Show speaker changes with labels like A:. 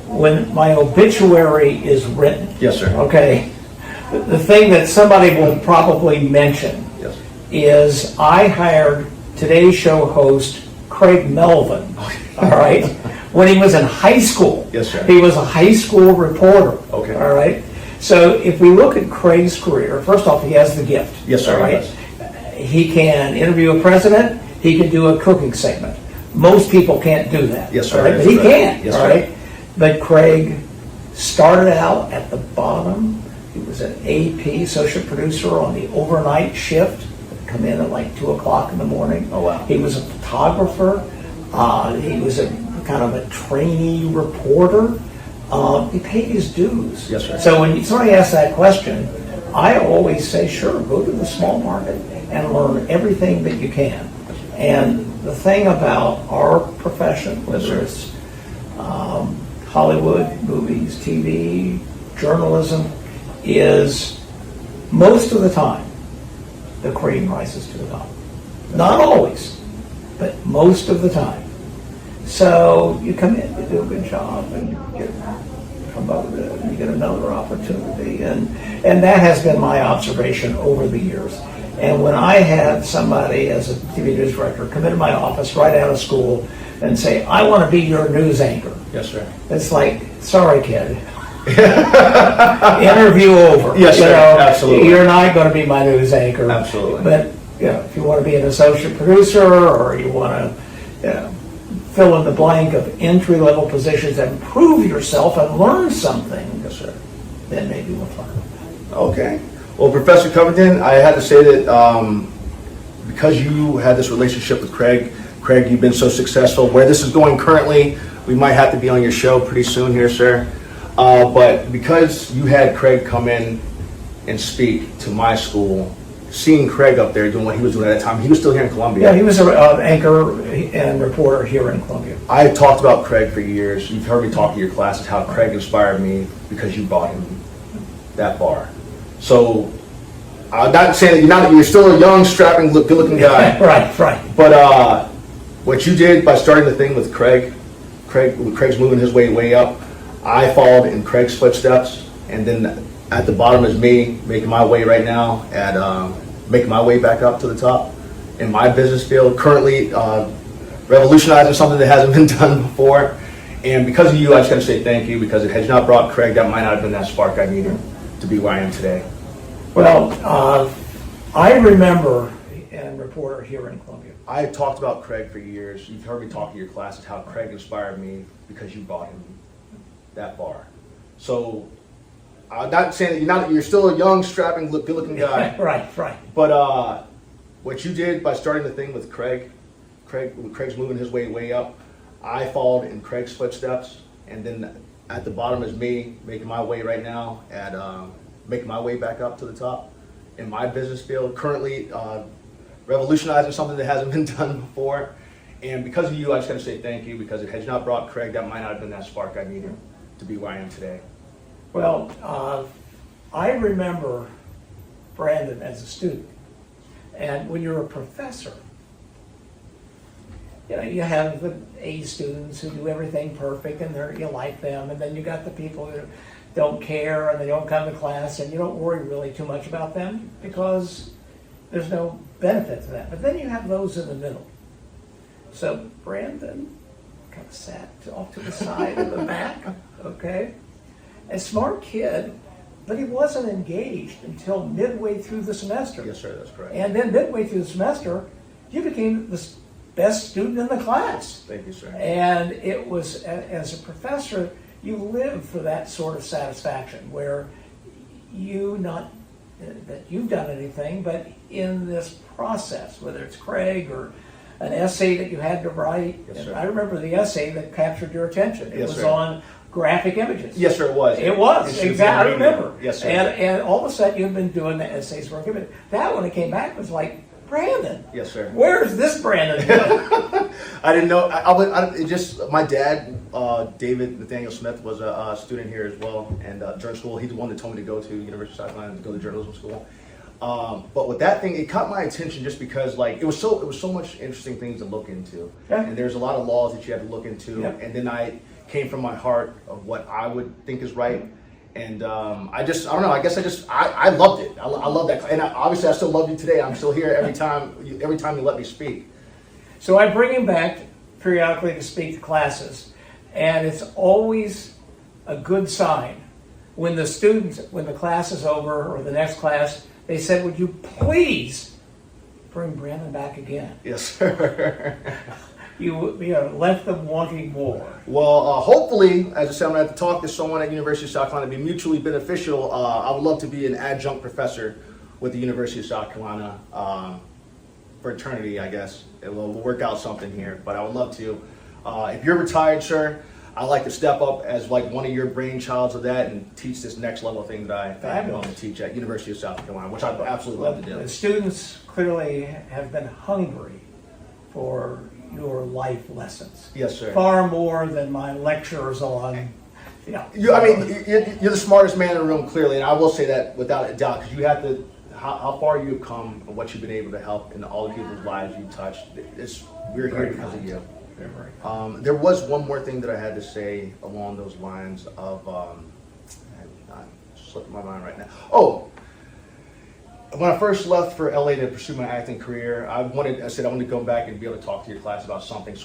A: when my obituary is written,
B: Yes, sir.
A: okay, the thing that somebody will probably mention
B: Yes.
A: is I hired Today's Show host Craig Melvin, all right, when he was in high school.
B: Yes, sir.
A: He was a high school reporter.
B: Okay.
A: All right. So if we look at Craig's career, first off, he has the gift.
B: Yes, sir,
A: All
B: he
A: right.
B: does.
A: He can interview a president. He can do a cooking segment. Most people can't do that.
B: Yes, sir,
A: all right?
B: that's
A: But he
B: correct.
A: can.
B: Yes,
A: all
B: sir.
A: right. But Craig started out at the bottom. He was an AP associate producer on the overnight shift. Come in at like 2 o'clock in the morning.
B: Oh, wow.
A: He was a photographer. He was a kind of a trainee reporter. He paid his dues.
B: Yes, sir.
A: So when somebody asks that question, I always say, sure, go to the small market and learn everything that you can. And the thing about our profession, whether it's Hollywood, movies, TV, journalism, is most of the time the cream rises to the top. Not always, but most of the time. So you come in, you do a good job, and you get promoted, and you get another opportunity, and that has been my observation over the years. And when I had somebody as a TV news director come into my office right out of school and say, I want to be your news anchor.
B: Yes, sir.
A: It's like, sorry, kid. Interview over.
B: Yes, sir. Absolutely.
A: You're not going to be my news anchor.
B: Absolutely.
A: But if you want to be an associate producer, or you want to fill in the blank of entry-level positions and prove yourself and learn something,
B: Yes, sir.
A: then maybe we'll talk.
B: Okay. Well, Professor Covington, I had to say that because you had this relationship with Craig, you've been so successful. Where this is going currently, we might have to be on your show pretty soon here, sir. But because you had Craig come in and speak to my school, seeing Craig up there doing what he was doing at that time, he was still here in Columbia.
A: Yeah, he was an anchor and reporter here in Columbia.
B: I've talked about Craig for years. You've heard me talk to your classes how Craig inspired me because you brought him that far. So I'm not saying that you're still a young, strapping, good-looking guy.
A: Right.
B: But what you did by starting the thing with Craig's moving his way up. I followed in Craig's footsteps, and then at the bottom is me making my way right now making my way back up to the top in my business field. Currently revolutionizing something that hasn't been done before. And because of you, I just got to say thank you, because had you not brought Craig, that might not have been that spark I needed to be where I am today.
A: Well, I remember, and reporter here in Columbia.
B: I talked about Craig for years. You've heard me talk to your classes how Craig inspired me because you brought him that far. So I'm not saying that you're still a young, strapping, good-looking guy.
A: Right.
B: But what you did by starting the thing with Craig's moving his way up. I followed in Craig's footsteps, and then at the bottom is me making my way right now making my way back up to the top in my business field. Currently revolutionizing something that hasn't been done before. And because of you, I just got to say thank you, because had you not brought Craig, that might not have been that spark I needed to be where I am today.
A: Well, I remember Brandon as a student, and when you're a professor, you have the A students who do everything perfect, and you like them, and then you got the people who don't care and they don't come to class, and you don't worry really too much about them because there's no benefit to that. But then you have those in the middle. So Brandon kind of sat off to the side of the back, okay? A smart kid, but he wasn't engaged until midway through the semester.
B: Yes, sir, that's correct.
A: And then midway through the semester, you became the best student in the class.
B: Thank you, sir.
A: And it was, as a professor, you live for that sort of satisfaction where not that you've done anything, but in this process, whether it's Craig or an essay that you had to write.
B: Yes, sir.
A: I remember the essay that captured your attention. It
B: Yes,
A: was
B: sir.
A: on graphic images.
B: Yes, sir, it was.
A: It was, exactly. I remember.
B: Yes, sir.
A: And all of a sudden you've been doing the essays for it. That when it came back was like, Brandon.
B: Yes, sir.
A: Where's this Brandon?
B: I didn't know. My dad, David Nathaniel Smith, was a student here as well, and during school, he's the one that told me to go to University of South Carolina to go to journalism school. But with that thing, it caught my attention just because, like, it was so much interesting things to look into,
A: Yeah.
B: and there's a lot of laws that you had to look into,
A: Yeah.
B: and then came from my heart of what I would think is right. And I don't know. I guess I loved it. I love that, and obviously I still love you today. I'm still here every time you let me speak.
A: So I bring him back periodically to speak to classes, and it's always a good sign when the class is over or the next class, they said, "Would you please bring Brandon back again?"
B: Yes, sir.
A: You left them wanting more.
B: Well, hopefully, as I said, I'm going to have to talk to someone at University of South Carolina to be mutually beneficial. I would love to be an adjunct professor with the University of South Carolina for eternity, I guess. We'll work out something here, but I would love to. If you're retired, sir, I'd like to step up as like one of your brainchilds of that and teach this next level thing that I'm going to teach at University of South Carolina, which I'd absolutely love to do.
A: The students clearly have been hungry for your life lessons.
B: Yes, sir.
A: Far more than my lectures on,
B: You're the smartest man in the room, clearly, and I will say that without a doubt, because you have to, how far you've come and what you've been able to help in all the people's lives you've touched. We're here because of you. There was one more thing that I had to say along those lines of, I'm slipping my mind right now. Oh, when I first left for LA to pursue my acting career, I wanted to go back and be able to talk to your class about something. So